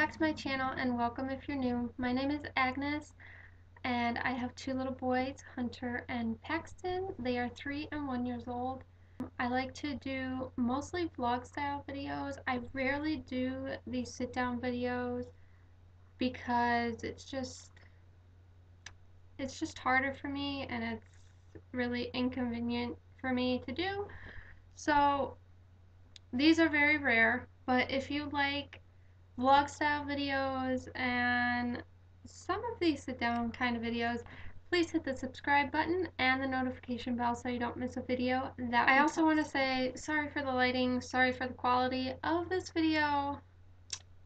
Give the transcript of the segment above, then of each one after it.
back to my channel and welcome if you're new. My name is Agnes and I have two little boys, Hunter and Paxton. They are 3 and 1 years old. I like to do mostly vlog style videos. I rarely do these sit down videos because it's just harder for me and it's really inconvenient for me to do. So these are very rare, but if you like vlog style videos and some of these sit down kind of videos, please hit the subscribe button and the notification bell so you don't miss a video. I also want to say sorry for the lighting, sorry for the quality of this video.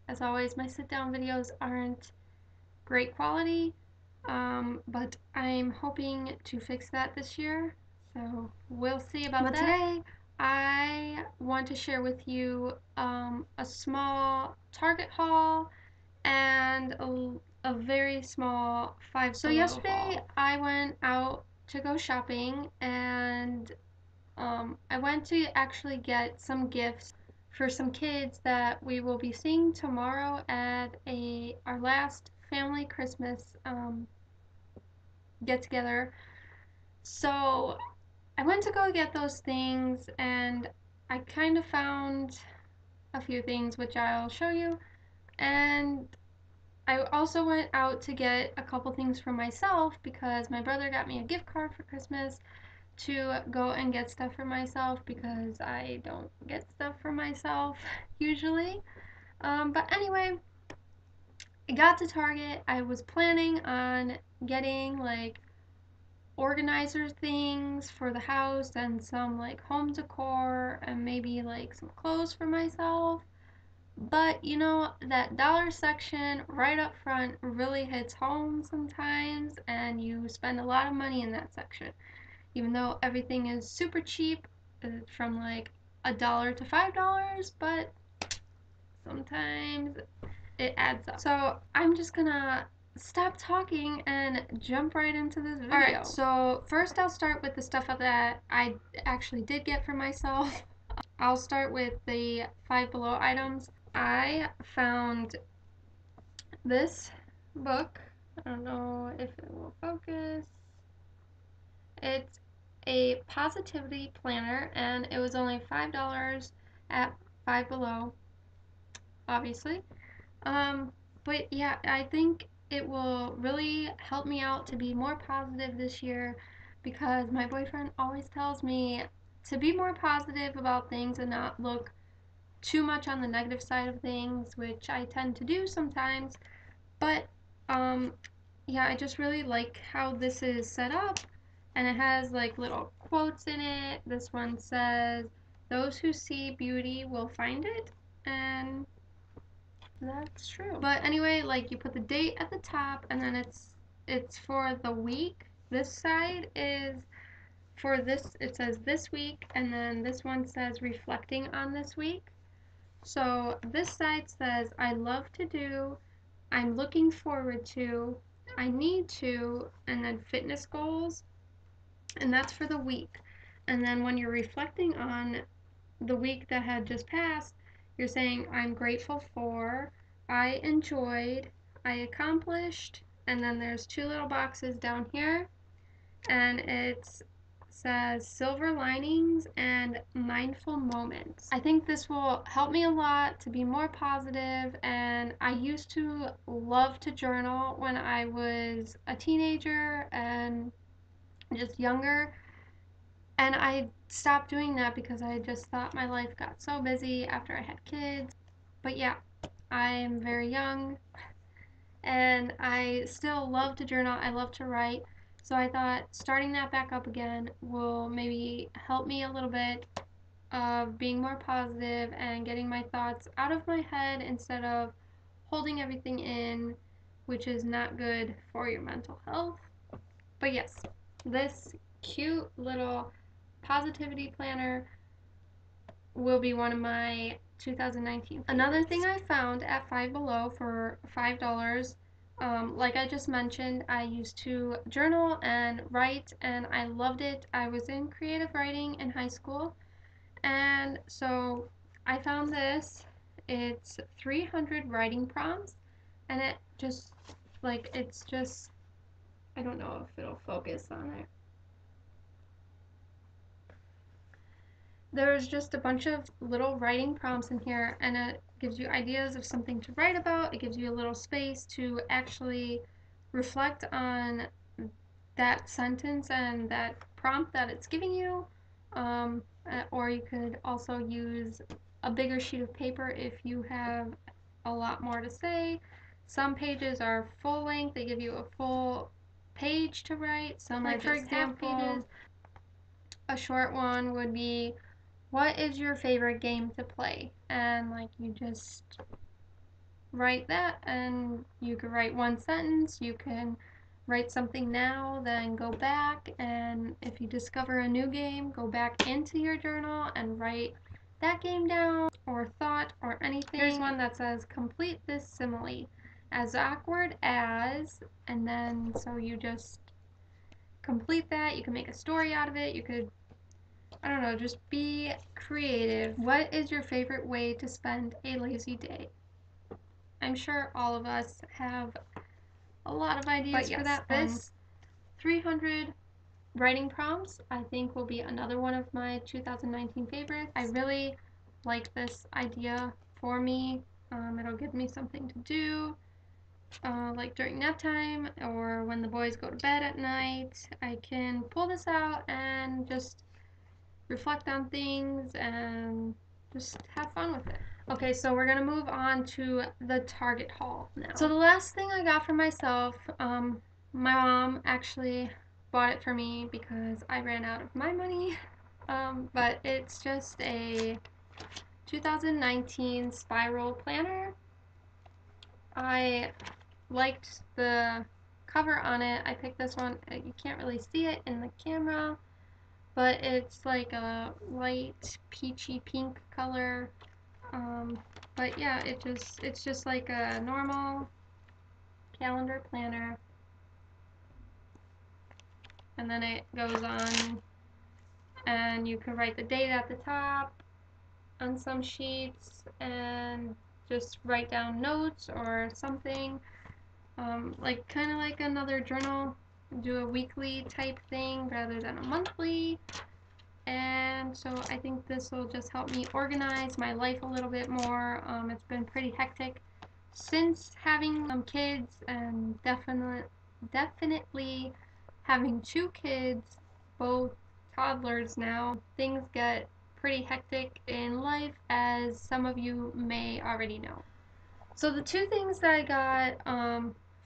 As always, my sit down videos aren't great quality, but I'm hoping to fix that this year, so we'll see about that. But today I want to share with you a small Target haul and a very small Five Below haul. So yesterday I went out to go shopping and I went to actually get some gifts for some kids that we will be seeing tomorrow at our last family Christmas get together. So I went to go get those things and I kind of found a few things which I'll show you, and I also went out to get a couple things for myself because my brother got me a gift card for Christmas to go and get stuff for myself because I don't get stuff for myself usually. But anyway, I got to Target. I was planning on getting like organizer things for the house and some like home decor and maybe like some clothes for myself. But you know, that dollar section right up front really hits home sometimes, and you spend a lot of money in that section. Even though everything is super cheap, from like $1 to $5, but sometimes it adds up. So I'm just gonna stop talking and jump right into this video. Alright, so first I'll start with the stuff that I actually did get for myself. I'll start with the Five Below items. I found this book. I don't know if it will focus. It's a positivity planner and it was only $5 at Five Below, obviously. But yeah, I think it will really help me out to be more positive this year because my boyfriend always tells me to be more positive about things and not look too much on the negative side of things, which I tend to do sometimes. But yeah, I just really like how this is set up, and it has like little quotes in it. This one says, "Those who see beauty will find it," and that's true. But anyway, like you put the date at the top and then it's for the week. This side is for this, it says this week, and then this one says reflecting on this week. So this side says I love to do, I'm looking forward to, I need to, and then fitness goals, and that's for the week. And then when you're reflecting on the week that had just passed, you're saying I'm grateful for, I enjoyed, I accomplished, and then there's two little boxes down here, and it says silver linings and mindful moments. I think this will help me a lot to be more positive, and I used to love to journal when I was a teenager and just younger, and I stopped doing that because I just thought my life got so busy after I had kids. But yeah, I'm very young and I still love to journal. I love to write. So I thought starting that back up again will maybe help me a little bit of being more positive and getting my thoughts out of my head instead of holding everything in, which is not good for your mental health. But yes, this cute little positivity planner will be one of my 2019 favorites. Another thing I found at Five Below for $5, like I just mentioned, I used to journal and write and I loved it. I was in creative writing in high school, and so I found this. It's 300 writing prompts, and it's just, I don't know if it'll focus on it. There's just a bunch of little writing prompts in here, and it gives you ideas of something to write about. It gives you a little space to actually reflect on that sentence and that prompt that it's giving you. Or you could also use a bigger sheet of paper if you have a lot more to say. Some pages are full length, they give you a full page to write. Some are just half pages. A short one would be, what is your favorite game to play? And like you just write that, and you could write one sentence. You can write something now, then go back, and if you discover a new game, go back into your journal and write that game down, or thought, or anything. Here's one that says, complete this simile. As awkward as, and then so you just complete that. You can make a story out of it. You could, I don't know, just be creative. What is your favorite way to spend a lazy day? I'm sure all of us have a lot of ideas for that one. This 300 writing prompts, I think, will be another one of my 2019 favorites. I really like this idea for me. It'll give me something to do, like during nap time or when the boys go to bed at night. I can pull this out and just reflect on things and just have fun with it. Okay, so we're gonna move on to the Target haul now. So the last thing I got for myself, my mom actually bought it for me because I ran out of my money. But it's just a 2019 spiral planner. I liked the cover on it. I picked this one. You can't really see it in the camera, but it's like a light peachy pink color. But yeah, it's just like a normal calendar planner, and then it goes on, and you can write the date at the top on some sheets and just write down notes or something, like kind of like another journal. Do a weekly type thing rather than a monthly. And so I think this will just help me organize my life a little bit more. It's been pretty hectic since having kids, and definitely having 2 kids, both toddlers now. Things get pretty hectic in life, as some of you may already know. So the 2 things that I got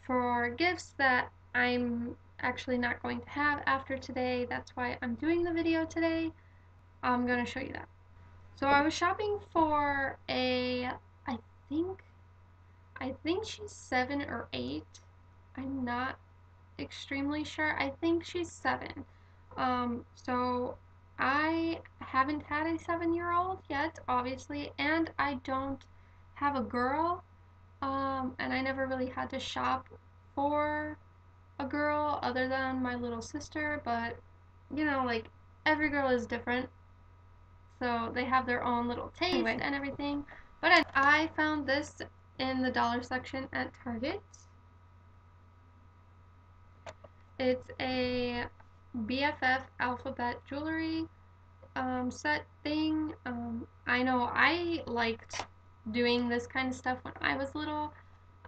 for gifts that I'm actually not going to have after today, that's why I'm doing the video today, I'm going to show you that. So I was shopping for I think she's 7 or 8. I'm not extremely sure. I think she's 7. So I haven't had a 7-year-old yet, obviously, and I don't have a girl. And I never really had to shop for a girl other than my little sister, but you know, like, every girl is different, so they have their own little taste and everything. But I found this in the dollar section at Target. It's a BFF alphabet jewelry set thing. I know I liked doing this kind of stuff when I was little.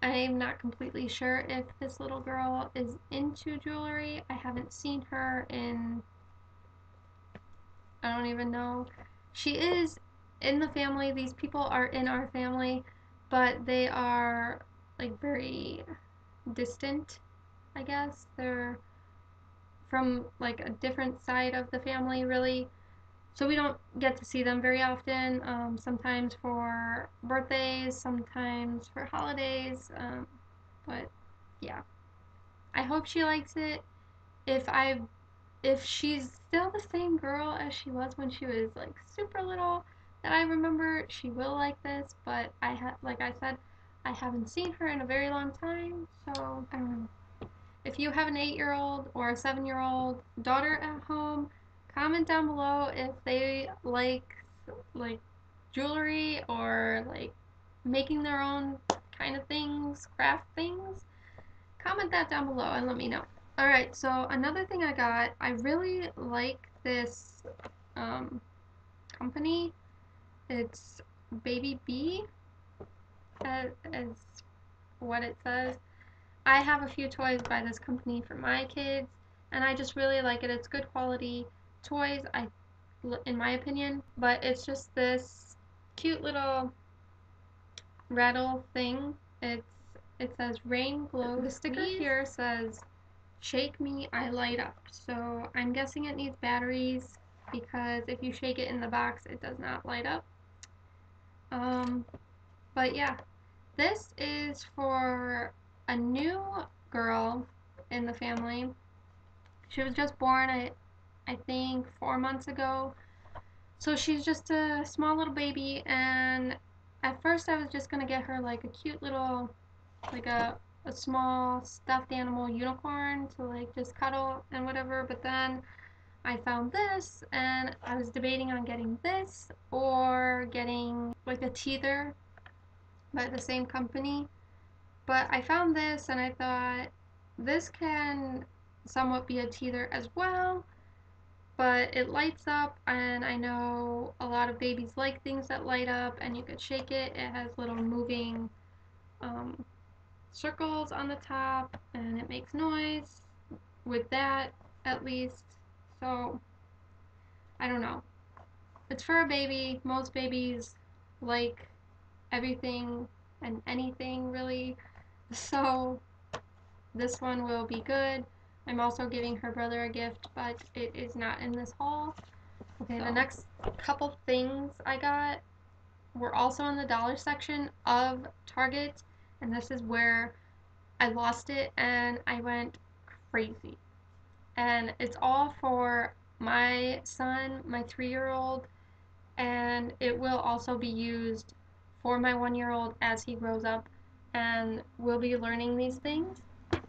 I'm not completely sure if this little girl is into jewelry. I haven't seen her in, I don't even know. She is in the family. These people are in our family, but they are like very distant, I guess. They're from like a different side of the family, really. So we don't get to see them very often. Sometimes for birthdays, sometimes for holidays. But yeah, I hope she likes it. If she's still the same girl as she was when she was like super little that I remember, she will like this. But like I said, I haven't seen her in a very long time, so I don't know. If you have an 8-year-old or a 7-year-old daughter at home, comment down below if they like jewelry or like making their own kind of things, craft things? Comment that down below and let me know. Alright, so another thing I got, I really like this company. It's Baby B, as what it says. I have a few toys by this company for my kids, and I just really like it. It's good quality toys, in my opinion, but it's just this cute little rattle thing. It says rain glow. The sticker here says shake me, I light up. So I'm guessing it needs batteries because if you shake it in the box, it does not light up. But yeah, this is for a new girl in the family. She was just born, I think 4 months ago. So she's just a small little baby, and at first I was just gonna get her like a cute little, like a small stuffed animal unicorn to like just cuddle and whatever, but then I found this and I was debating on getting this or getting like a teether by the same company. But I found this and I thought this can somewhat be a teether as well, but it lights up, and I know a lot of babies like things that light up and you could shake it. It has little moving circles on the top and it makes noise with that, at least. So I don't know. It's for a baby. Most babies like everything and anything really. So this one will be good. I'm also giving her brother a gift, but it is not in this haul. Okay, so the next couple things I got were also in the dollar section of Target, and this is where I lost it and I went crazy. And it's all for my son, my 3-year-old, and it will also be used for my 1-year-old as he grows up and will be learning these things.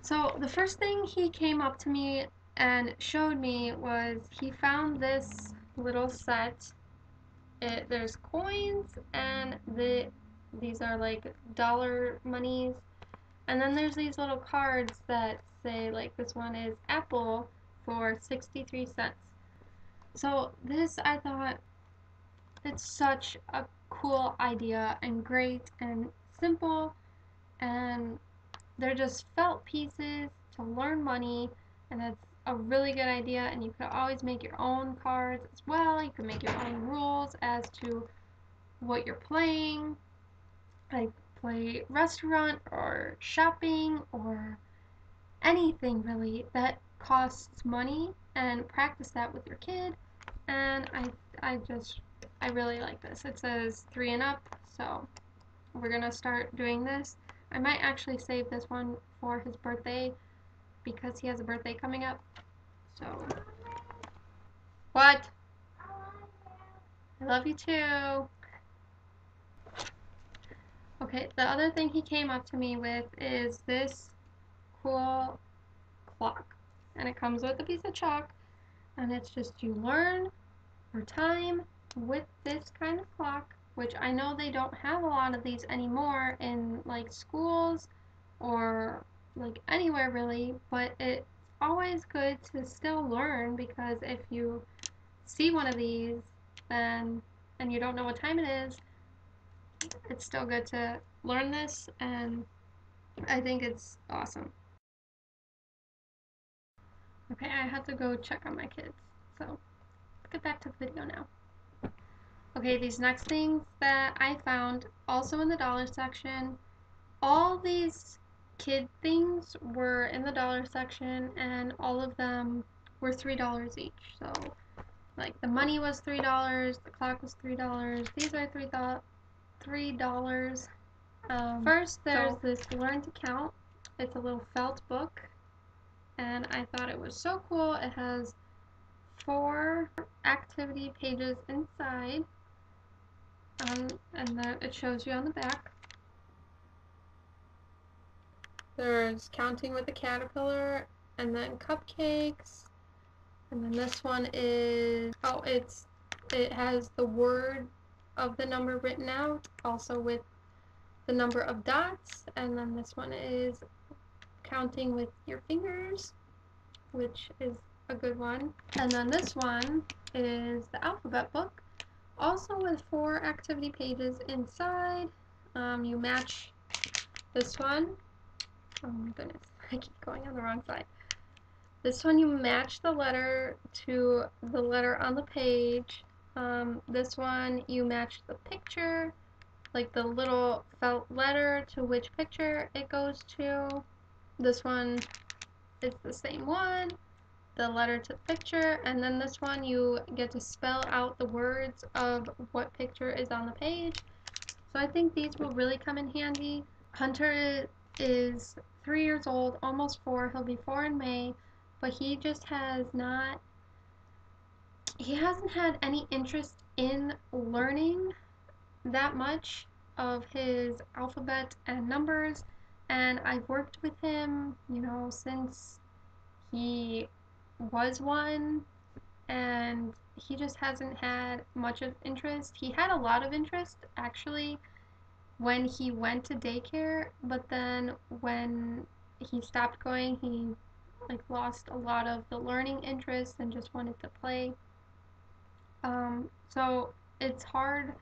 So the first thing he came up to me and showed me was he found this little set. There's coins and these are like dollar monies, and then there's these little cards that say like this one is Apple for 63 cents. So this, I thought, it's such a cool idea and great and simple, and they're just felt pieces to learn money, and it's a really good idea. And you could always make your own cards as well. You can make your own rules as to what you're playing, like play restaurant or shopping or anything really that costs money, and practice that with your kid. And I really like this. It says 3 and up, so we're gonna start doing this. I might actually save this one for his birthday because he has a birthday coming up. So what? I love you too. Okay, the other thing he came up to me with is this cool clock, and it comes with a piece of chalk, and it's just you learn your time with this kind of clock, which I know they don't have a lot of these anymore in like schools or like anywhere really, but it's always good to still learn, because if you see one of these then and you don't know what time it is, it's still good to learn this, and I think it's awesome. Okay, I have to go check on my kids, so let's get back to the video now. Okay, these next things that I found also in the dollar section, all these kid things were in the dollar section, and all of them were $3 each. So like the money was $3, the clock was $3, these are $3. First there's this Learn to Count. It's a little felt book, and I thought it was so cool. It has 4 activity pages inside, and then it shows you on the back. There's counting with a caterpillar, and then cupcakes, and then this one is, oh, it has the word of the number written out, also with the number of dots, and then this one is counting with your fingers, which is a good one. And then this one is the alphabet book, also with 4 activity pages inside. You match this one. Oh my goodness, I keep going on the wrong side. This one you match the letter to the letter on the page. This one you match the picture, like the little felt letter, to which picture it goes to. This one is the same one, the letter to the picture, and then this one you get to spell out the words of what picture is on the page. So I think these will really come in handy. Hunter is 3 years old, almost 4. He'll be 4 in May, but he just hasn't had any interest in learning that much of his alphabet and numbers, and I've worked with him, since he was 1, and he just hasn't had much of interest. He had a lot of interest, actually, when he went to daycare, but then when he stopped going, he lost a lot of the learning interest and just wanted to play. So it's hard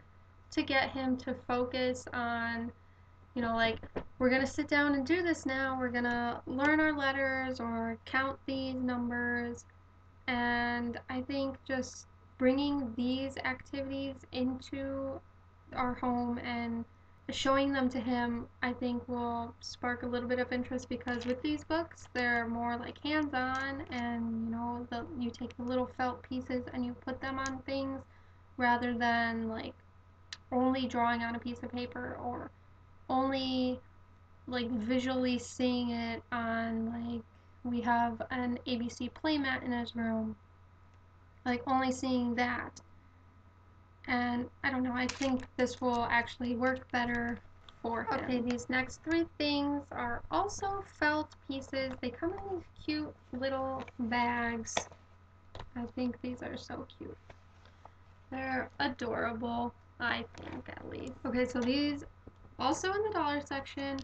to get him to focus on, we're gonna sit down and do this now, we're gonna learn our letters or count these numbers. And I think just bringing these activities into our home and showing them to him, I think will spark a little bit of interest, because with these books, they're more hands-on, and you take the little felt pieces and you put them on things, rather than only drawing on a piece of paper, or only visually seeing it on we have an ABC playmat in his room, only seeing that. And I don't know, I think this will actually work better for him. Okay, these next 3 things are also felt pieces. They come in these cute little bags. I think these are so cute. They're adorable, I think, at least. Okay, so these also in the dollar section,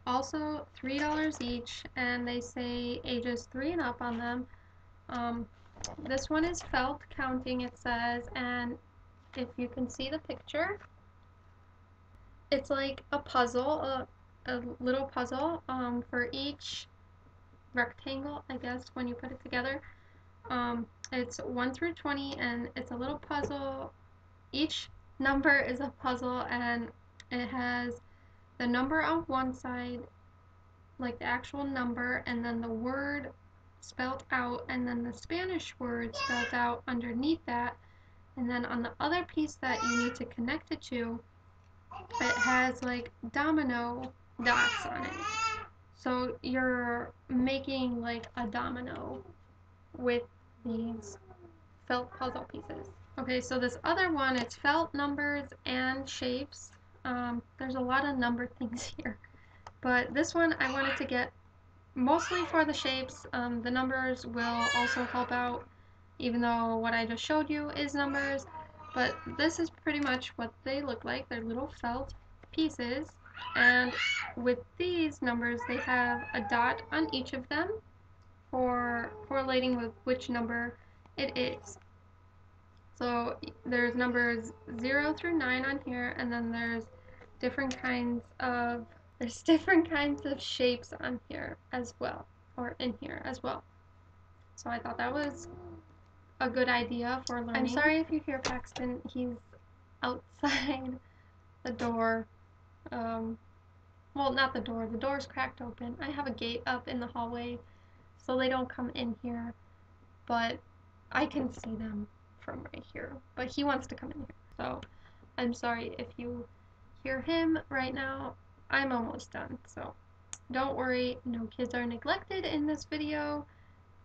also $3 each, and they say ages 3 and up on them. This one is felt counting, it says, and if you can see the picture, it's like a puzzle, a little puzzle, for each rectangle, I guess, when you put it together. It's 1 through 20, and it's a little puzzle. Each number is a puzzle, and it has the number on one side, like the actual number, and then the word spelled out, and then the Spanish word spelled out underneath that. And then on the other piece that you need to connect it to, it has domino dots on it. So you're making a domino with these felt puzzle pieces. Okay, so this other one, it's felt numbers and shapes. There's a lot of number things here, but this one I wanted to get mostly for the shapes. The numbers will also help out, even though what I just showed you is numbers. But this is pretty much what they look like. They're little felt pieces, and with these numbers they have a dot on each of them for correlating with which number it is. So there's numbers 0 through 9 on here, and then there's different kinds of shapes on here as well, or in here as well. So I thought that was a good idea for learning. I'm sorry if you hear Paxton, he's outside the door. Well, not the door, the door's cracked open. I have a gate up in the hallway so they don't come in here, but I can see them from right here. But he wants to come in here, so I'm sorry if you hear him right now. I'm almost done, so don't worry, no kids are neglected in this video.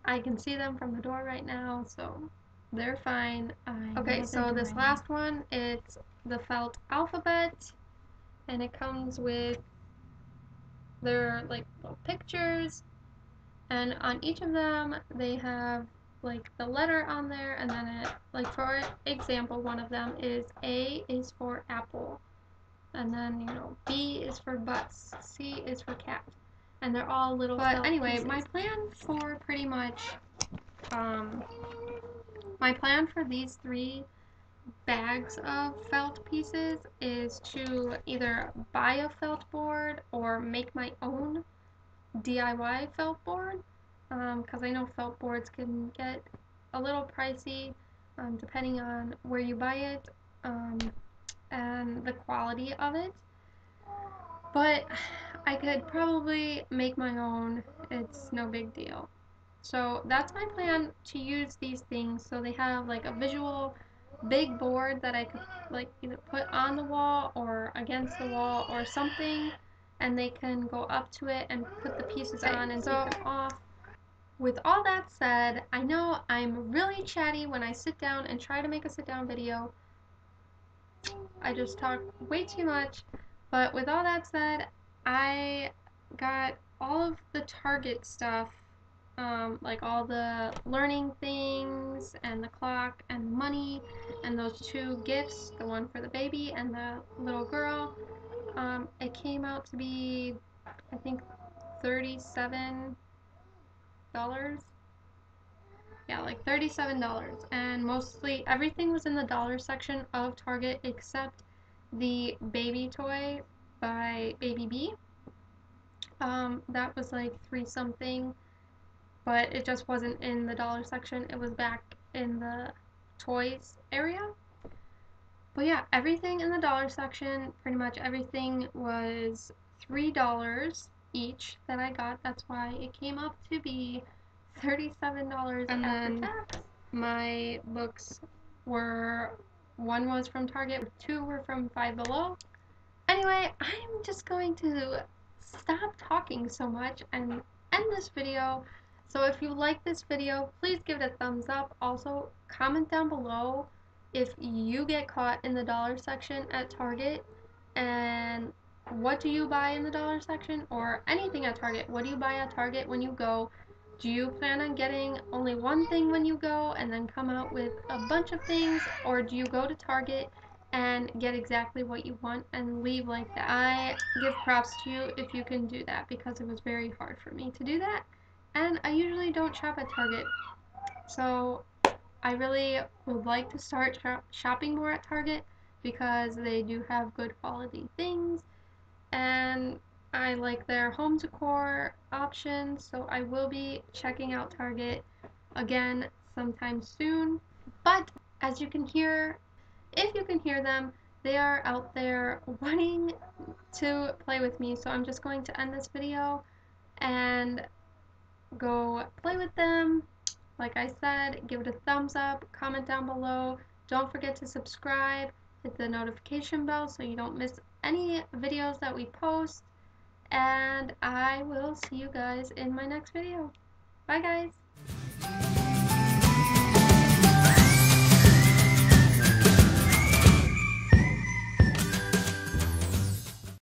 I can see them from the door right now, so they're fine. Okay, so this last one, it's the felt alphabet, and it comes with their little pictures, and on each of them they have the letter on there, and then it, for example, one of them is A is for apple. And then, you know, B is for butts, C is for cat. And they're all little felt anyway, pieces. My plan for pretty much, my plan for these 3 bags of felt pieces is to either buy a felt board or make my own DIY felt board, because I know felt boards can get a little pricey depending on where you buy it and the quality of it. But I could probably make my own. It's no big deal. So that's my plan, to use these things so they have like a visual big board that I could like either put on the wall or against the wall or something, and they can go up to it and put the pieces on and take them off. With all that said, I know I'm really chatty when I sit down and try to make a sit down video. I just talk way too much. But with all that said, I got all of the Target stuff, like all the learning things and the clock and money and those 2 gifts, the one for the baby and the little girl. It came out to be, I think, $37. Yeah, like $37. And mostly everything was in the dollar section of Target except the baby toy by Baby B. That was like 3 something, but it just wasn't in the dollar section. It was back in the toys area. But yeah, everything in the dollar section, pretty much everything was $3 each that I got. That's why it came up to be $37 after tax. My books were, 1 was from Target, 2 were from Five Below. Anyway, I'm just going to stop talking so much and end this video. So if you like this video, please give it a thumbs up. Also, comment down below if you get caught in the dollar section at Target, and what do you buy in the dollar section, or anything at Target. What do you buy at Target when you go? Do you plan on getting only one thing when you go and then come out with a bunch of things, or do you go to Target and get exactly what you want and leave like that? I give props to you if you can do that, because it was very hard for me to do that, and I usually don't shop at Target. So I really would like to start shopping more at Target, because they do have good quality things, and I like their home decor options, so I will be checking out Target again sometime soon. But as you can hear, if you can hear them, they are out there wanting to play with me, so I'm just going to end this video and go play with them. Like I said, give it a thumbs up, comment down below, don't forget to subscribe, hit the notification bell so you don't miss any videos that we post, and I will see you guys in my next video. Bye guys!